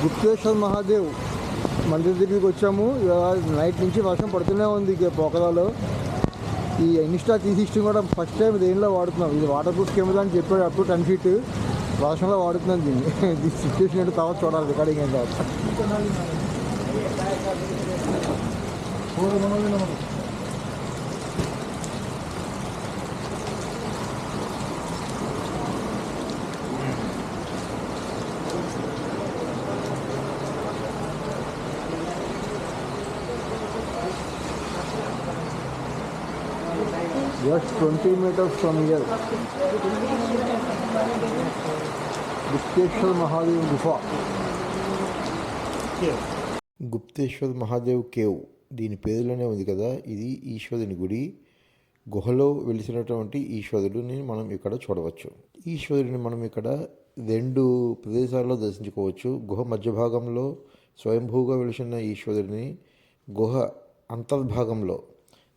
గుప్తేశ్వర్ మహాదేవ్ మందిర్ దగ్గరికి వచ్చాము. నైట్ నుంచి వర్షం పడుతూనే ఉంది పోకరాలో. ఈ ఇన్స్టా 360 కూడా ఫస్ట్ టైం దేనిలో వాడుతున్నాం. ఇది వాటర్ ప్రూఫ్ కెమెరా అని చెప్పాడు, అప్ టు 10 feet వర్షంలో వాడుతున్నాం దీన్ని. ఈ సిచ్యువేషన్ ఏంటో తర్వాత చూడాలి, రికార్డింగ్ అయిన తర్వాత. Just 20 meters from here. Gupteshwar Mahadev గుఫ. గుప్తేశ్వర్ మహాదేవ్ కేవ్ దీని పేరులోనే ఉంది కదా. ఇది ఈశ్వరుని గుడి. గుహలో వెలిసినటువంటి ఈశ్వరుడిని మనం ఇక్కడ చూడవచ్చు. ఈశ్వరుడిని మనం ఇక్కడ 2 ప్రదేశాల్లో దర్శించుకోవచ్చు. గుహ మధ్య భాగంలో స్వయంభూగా వెలిసిన ఈశ్వరుడిని, గుహ అంతర్భాగంలో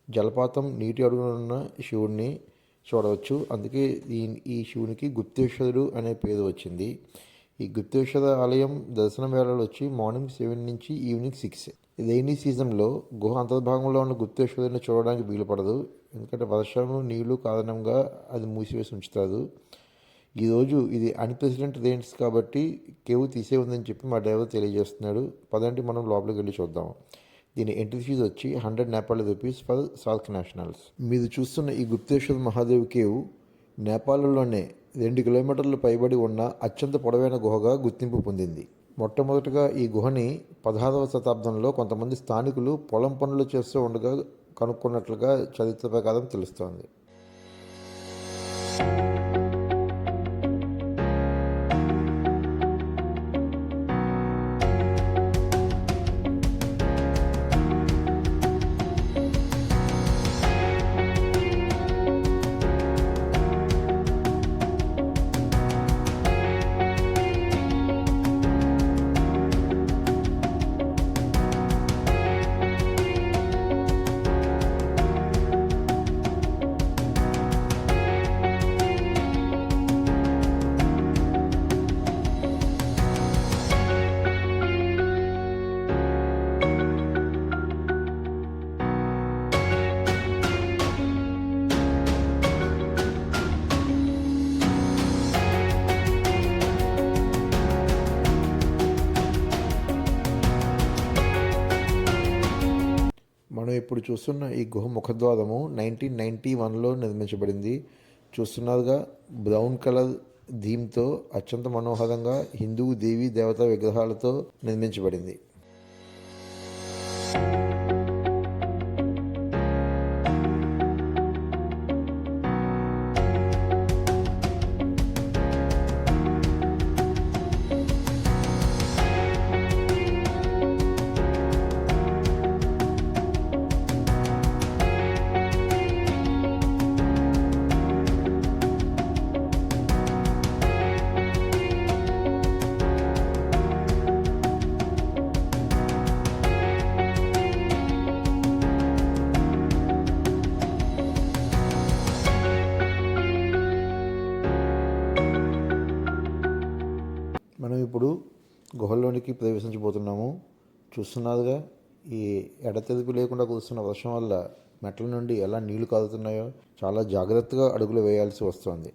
జలపాతం నీటి అడుగునున్న శివుడిని చూడవచ్చు. అందుకే ఈ శివునికి గుప్తేశ్వరుడు అనే పేరు వచ్చింది. ఈ గుప్తేశ్వర ఆలయం దర్శనం వేళలు వచ్చి మార్నింగ్ 7 నుంచి ఈవినింగ్ 6. రైనీ సీజన్లో గుహ అంతర్భాగంలో ఉన్న గుప్తేశ్వరుడిని చూడడానికి వీలుపడదు. ఎందుకంటే వర్షం నీళ్లు కారణంగా అది మూసివేసి ఉంచుతారు. ఈరోజు ఇది అన్‌ప్రెసిడెంట్ రెయిన్స్ కాబట్టి కేవ్ తీసే ఉందని చెప్పి మా డ్రైవర్ తెలియజేస్తున్నాడు. పదండి మనం లోపలికి వెళ్ళి చూద్దాం. దీని ఎంట్రీ ఫీజు వచ్చి 100 Nepal rupees for SAARC nationals. మీరు చూస్తున్న ఈ గుప్తేశ్వర్ మహాదేవ్ కేవ్ నేపాల్లోనే 2 కిలోమీటర్ల పైబడి ఉన్న అత్యంత పొడవైన గుహగా గుర్తింపు పొందింది. మొట్టమొదటిగా ఈ గుహని 16వ శతాబ్దంలో కొంతమంది స్థానికులు పొలం పనులు చేస్తూ ఉండగా కనుక్కున్నట్లుగా చరిత్ర ప్రకారం తెలుస్తోంది. మనం ఇప్పుడు చూస్తున్న ఈ గుహ ముఖద్వారము 1991లో నిర్మించబడింది. చూస్తున్నారుగా, బ్రౌన్ కలర్ థీమ్తో అత్యంత మనోహరంగా హిందూ దేవీ దేవతా విగ్రహాలతో నిర్మించబడింది. మనం ఇప్పుడు గుహలోనికి ప్రవేశించబోతున్నాము. చూస్తున్నారుగా, ఈ ఎడతెరిపి లేకుండా కురుస్తున్న వర్షం వల్ల మెట్ల నుండి ఎలా నీళ్లు కారుతున్నాయో చాలా జాగ్రత్తగా అడుగులు వేయాల్సి వస్తుంది.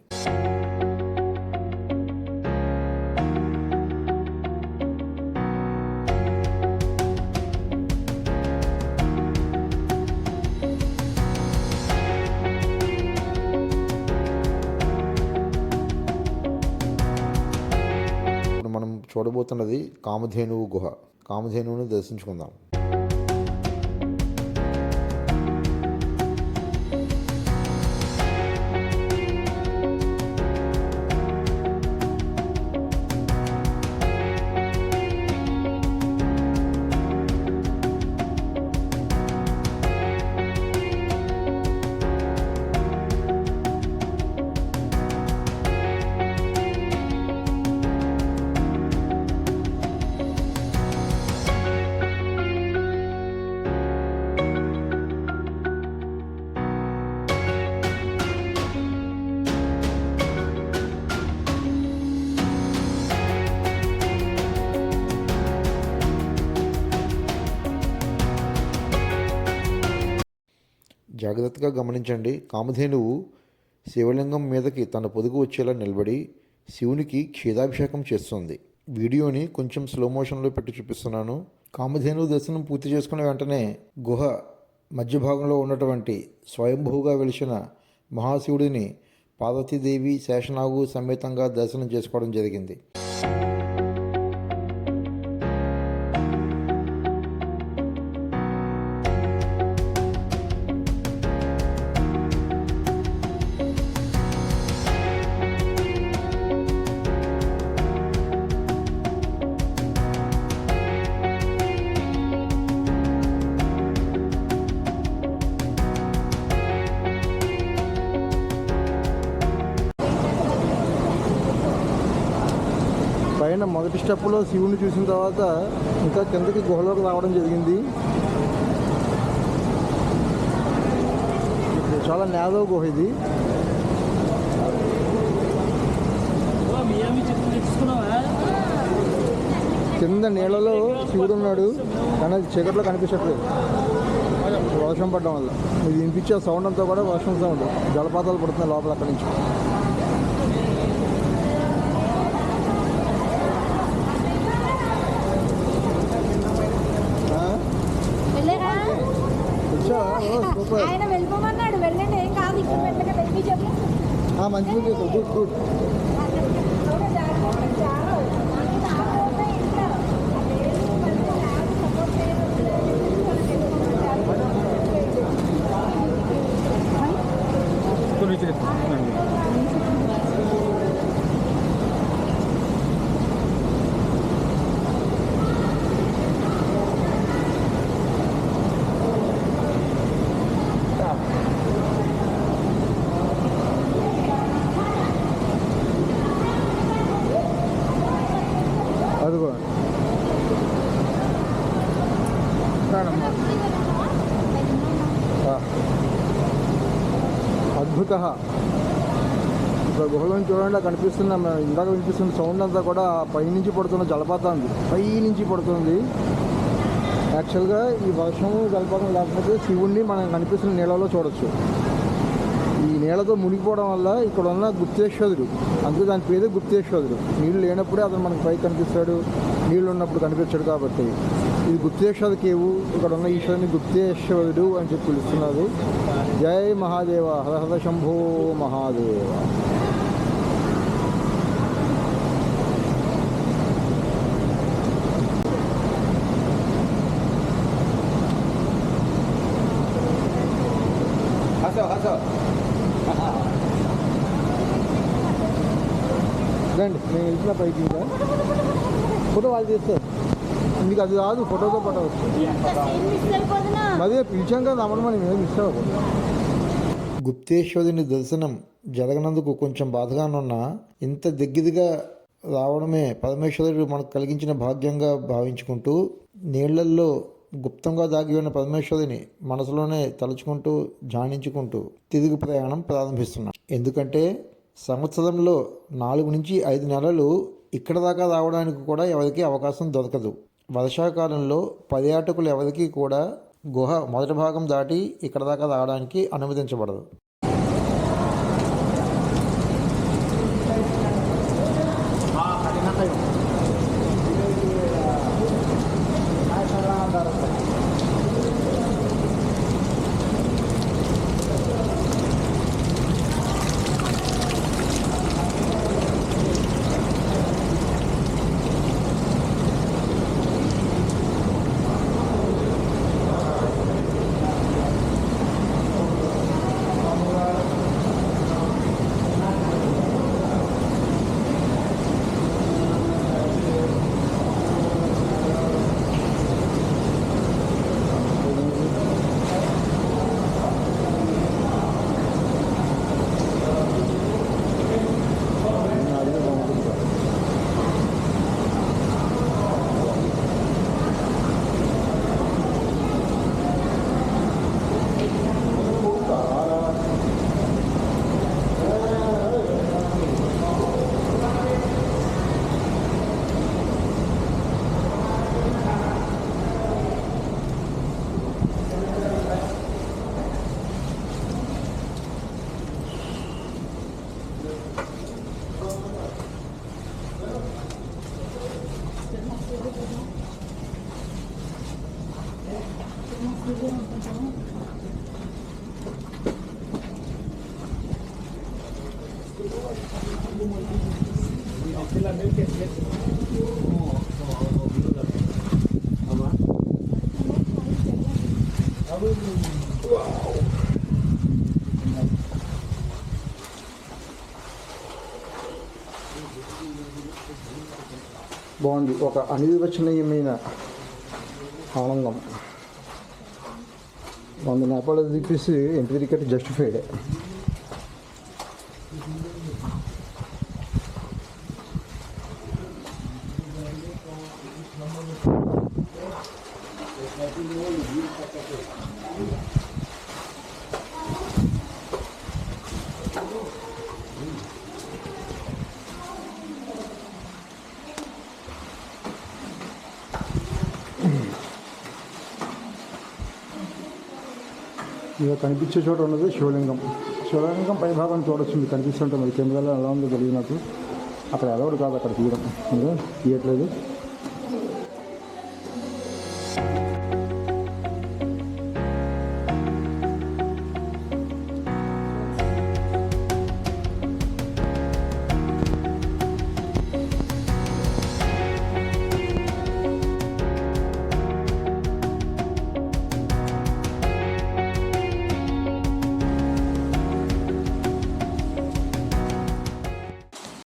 మనం చూడబోతున్నది కామధేనువు గుహ. కామధేనువుని దర్శించుకుందాం. జాగ్రత్తగా గమనించండి. కామధేనువు శివలింగం మీదకి తన పొదుగు వచ్చేలా నిలబడి శివునికి క్షీరాభిషేకం చేస్తుంది. వీడియోని కొంచెం స్లో మోషన్లో పెట్టి చూపిస్తున్నాను. కామధేనువు దర్శనం పూర్తి చేసుకున్న వెంటనే గుహ మధ్య భాగంలో ఉన్నటువంటి స్వయంభూగా వెలిసిన మహాశివుడిని పార్వతీదేవి శేషనాగు సమేతంగా దర్శనం చేసుకోవడం జరిగింది. పైన మొదటి స్టెప్లో శివుని చూసిన తర్వాత ఇంకా కిందకి గుహలోకి రావడం జరిగింది. చాలా నేలో గుహ ఇది. కింద నీళ్ళలో శివుడు ఉన్నాడు కానీ అది చీకట్లో కనిపించట్లేదు వర్షం పడడం వల్ల. ఇది వినిపించే సౌండ్ అంతా కూడా వర్షం సౌండ్. జలపాతాలు పడుతున్నాయి లోపల అక్కడి నుంచి. ఆయన వెళ్ళిపోమన్నాడు, వెళ్ళండి ఏం కాదు, ఇక్కడ వెళ్ళండి చెప్పలేదు. మంచిగా గుడ్ గుడ్. అదిగో అద్భుత. ఇప్పుడు గుహలో చూడండి కనిపిస్తున్న ఇందాక వినిపిస్తున్న సౌండ్ అంతా కూడా పైనుంచి పడుతున్న జలపాతం, పైనుంచి పడుతుంది. యాక్చువల్గా ఈ వర్షము జలపాతం లేకపోతే శివుణ్ణి మనం కనిపిస్తున్న నీళ్ళలో చూడొచ్చు. ఈ నీళ్ళతో మునిగిపోవడం వల్ల ఇక్కడ ఉన్న గుప్తేశ్వరుడు, అందుకే దాని పేరు గుప్తేశ్వరుడు. నీళ్ళు లేనప్పుడే అతను మనకు పైకి కనిపిస్తాడు, నీళ్ళు ఉన్నప్పుడు కనిపించాడు. కాబట్టి ఇది గుప్తేశ్వర కేవు. ఇక్కడ ఉన్న ఈశ్వరుని గుప్తేశ్వరుడు అని చెప్పి పిలుస్తున్నారు. జై మహాదేవ, హర హర శంభో మహాదేవ. రండి, నేను వెళ్తున్న పైకి. ఇంకా ఫోటో వాళ్ళు తీస్తారు, మీకు అది రాదు, ఫోటోతో పాటు వస్తుంది. అదే పిలిచాం కదా రమ్మని మేము మిస్ అవ్వదు. గుప్తేశ్వరుని దర్శనం జరగనందుకు కొంచెం బాధగానున్నా ఇంత దగ్గరగా రావడమే పరమేశ్వరుడు మనకు కలిగించిన భాగ్యంగా భావించుకుంటూ నీళ్లల్లో గుప్తంగా దాగి ఉన్న పరమేశ్వరుని మనసులోనే తలుచుకుంటూ ధ్యానించుకుంటూ తిరుగు ప్రయాణం ప్రారంభిస్తున్నాం. ఎందుకంటే సంవత్సరంలో 4 నుంచి 5 నెలలు ఇక్కడ దాకా రావడానికి కూడా ఎవరికి అవకాశం దొరకదు. వర్షాకాలంలో పర్యాటకులు ఎవరికి కూడా గుహ మొదటి భాగం దాటి ఇక్కడ దాకా రావడానికి అనుమతించబడదు. బాగుంది. ఒక అనిర్వచనీయమైన ఆనందం. బాగుంది. నేపాల్ దిప్పేసి ఎంట్రీ టికెట్ జస్టిఫైడ్. ఇక కనిపించే చోట ఉన్నది శివలింగం. శివలింగం పై భాగం చూడొచ్చు, కనిపిస్తుంటే మరి కెమెరాలో ఎలా ఉందో తెలియదు నాకు. అక్కడ అలౌడ్ కాదు అక్కడ తీయడం, తీయట్లేదు.